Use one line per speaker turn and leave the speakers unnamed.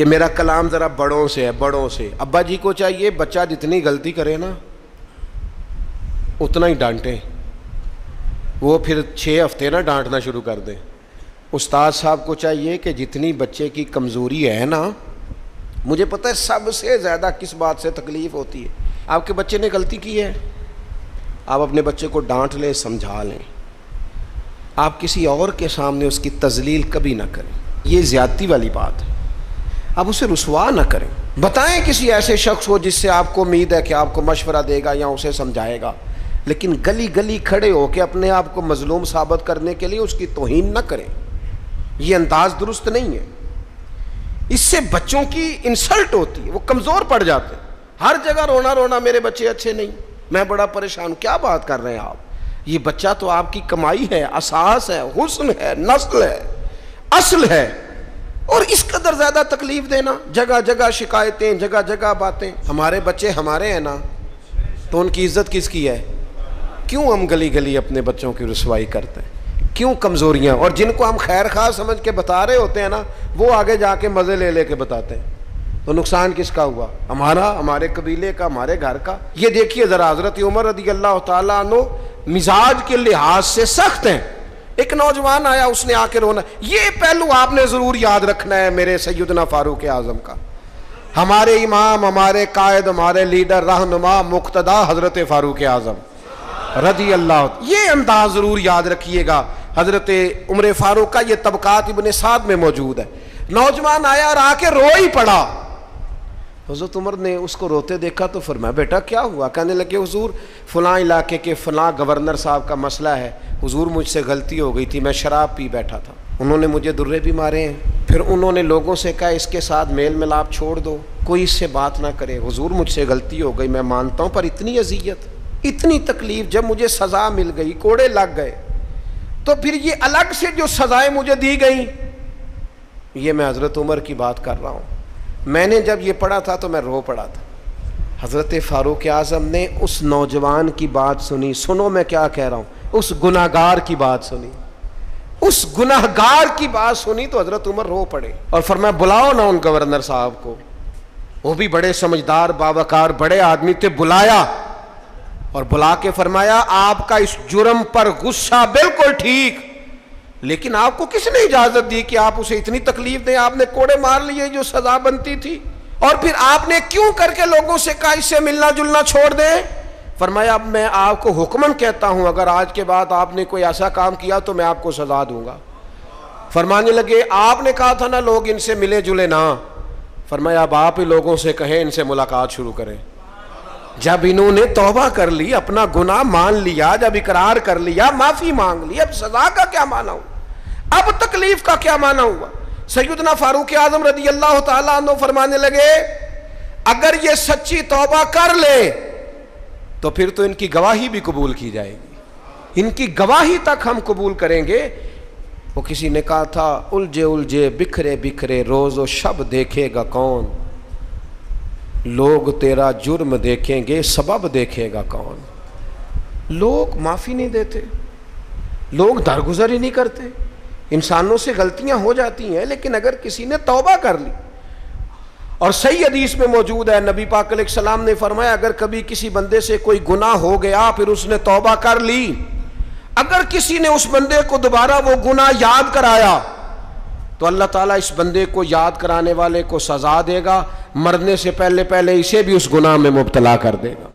ये मेरा कलाम ज़रा बड़ों से है, बड़ों से। अब्बा जी को चाहिए बच्चा जितनी गलती करे ना उतना ही डांटें, वो फिर 6 हफ्ते ना डांटना शुरू कर दें। उस्ताद साहब को चाहिए कि जितनी बच्चे की कमज़ोरी है ना, मुझे पता है सबसे ज़्यादा किस बात से तकलीफ़ होती है। आपके बच्चे ने गलती की है, आप अपने बच्चे को डांट लें, समझा लें। आप किसी और के सामने उसकी तजलील कभी ना करें, ये ज़्यादती वाली बात है। आप उसे रुसवा ना करें। बताएं किसी ऐसे शख्स को जिससे आपको उम्मीद है कि आपको मशवरा देगा या उसे समझाएगा, लेकिन गली गली खड़े होकर अपने आप को मजलूम साबित करने के लिए उसकी तौहीन न करें। ये अंदाज दुरुस्त नहीं है। इससे बच्चों की इंसल्ट होती है, वो कमज़ोर पड़ जाते हैं। हर जगह रोना रोना मेरे बच्चे अच्छे नहीं, मैं बड़ा परेशान हूँ। क्या बात कर रहे हैं आप? ये बच्चा तो आपकी कमाई है, असास है, हुस्न है, नस्ल है, असल है, और इस कदर ज़्यादा तकलीफ देना, जगह जगह शिकायतें, जगह जगह बातें। हमारे बच्चे हमारे हैं ना, तो उनकी इज्जत किसकी है? क्यों हम गली गली अपने बच्चों की रुसवाई करते हैं? क्यों कमज़ोरियाँ? और जिनको हम खैर खा समझ के बता रहे होते हैं ना, वो आगे जाके मज़े ले लेके बताते हैं। तो नुकसान किसका हुआ? हमारा, हमारे कबीले का, हमारे घर का। ये देखिए ज़रा, हज़रत उमर रज़ी अल्लाह तआला अन्हु मिजाज के लिहाज से सख्त हैं। एक नौजवान आया, उसने आके रोना। ये पहलू आपने ज़रूर याद रखना है मेरे सैयदना फारूक आज़म का। हमारे इमाम, हमारे कायद, हमारे लीडर, रहनुमा, मुक्तदा हज़रत फारूक आज़म रज़ी अल्लाह, ये अंदाज ज़रूर याद रखिएगा। हज़रत उमर फारूक का ये तबकात इब्ने साद में मौजूद है। नौजवान आया और आके रो ही पड़ा। हज़रत उमर ने उसको रोते देखा तो फरमाया, बेटा क्या हुआ? कहने लगे, हुजूर फ़लाँ इलाके के फ़लाँ गवर्नर साहब का मसला है। हुजूर मुझसे गलती हो गई थी, मैं शराब पी बैठा था, उन्होंने मुझे दुर्रे भी मारे हैं। फिर उन्होंने लोगों से कहा इसके साथ मेल मिलाप छोड़ दो, कोई इससे बात ना करे। हुजूर मुझसे गलती हो गई, मैं मानता हूँ, पर इतनी अजियत, इतनी तकलीफ़, जब मुझे सज़ा मिल गई, कोड़े लग गए, तो फिर ये अलग से जो सज़ाएँ मुझे दी गई, ये मैं हज़रत उमर की बात कर रहा हूँ। मैंने जब ये पढ़ा था तो मैं रो पड़ा था। हज़रत फ़ारूक आज़म ने उस नौजवान की बात सुनी। सुनो मैं क्या कह रहा हूँ, उस गुनाहगार की बात सुनी, उस गुनाहगार की बात सुनी तो हज़रत उमर रो पड़े और फरमाया, बुलाओ ना उन गवर्नर साहब को। वो भी बड़े समझदार, बावकार, बड़े आदमी थे। बुलाया और बुला के फरमाया, आपका इस जुर्म पर गुस्सा बिल्कुल ठीक, लेकिन आपको किसने इजाजत दी कि आप उसे इतनी तकलीफ दें? आपने कोड़े मार लिए जो सजा बनती थी, और फिर आपने क्यों करके लोगों से कहा इससे मिलना जुलना छोड़ दें? फरमाया, अब मैं आपको हुक्मन कहता हूं, अगर आज के बाद आपने कोई ऐसा काम किया तो मैं आपको सजा दूंगा। फरमाने लगे, आपने कहा था ना लोग इनसे मिले जुले ना। फरमाया, अब आप ही लोगों से कहें इनसे मुलाकात शुरू करें। जब इन्होंने तौबा कर ली, अपना गुनाह मान लिया, जब इकरार कर लिया, माफी मांग ली, अब सजा का क्या माना हुआ, अब तकलीफ का क्या माना हुआ? सैयदना फारूक आज़म रज़ी अल्लाह तआला अन्हु फरमाने लगे, अगर ये सच्ची तौबा कर ले तो फिर तो इनकी गवाही भी कबूल की जाएगी, इनकी गवाही तक हम कबूल करेंगे। वो किसी ने कहा था, उलझे उलझे बिखरे बिखरे रोज़ो शब देखेगा कौन, लोग तेरा जुर्म देखेंगे सबब देखेगा कौन। लोग माफ़ी नहीं देते, लोग दरगुजर ही नहीं करते। इंसानों से गलतियां हो जाती हैं, लेकिन अगर किसी ने तौबा कर ली, और सही हदीस में मौजूद है, नबी पाक अलैहिस्सलाम ने फरमाया, अगर कभी किसी बंदे से कोई गुनाह हो गया, फिर उसने तौबा कर ली, अगर किसी ने उस बंदे को दोबारा वो गुनाह याद कराया तो अल्लाह ताला इस बंदे को याद कराने वाले को सजा देगा, मरने से पहले पहले इसे भी उस गुनाह में मुब्तला कर देगा।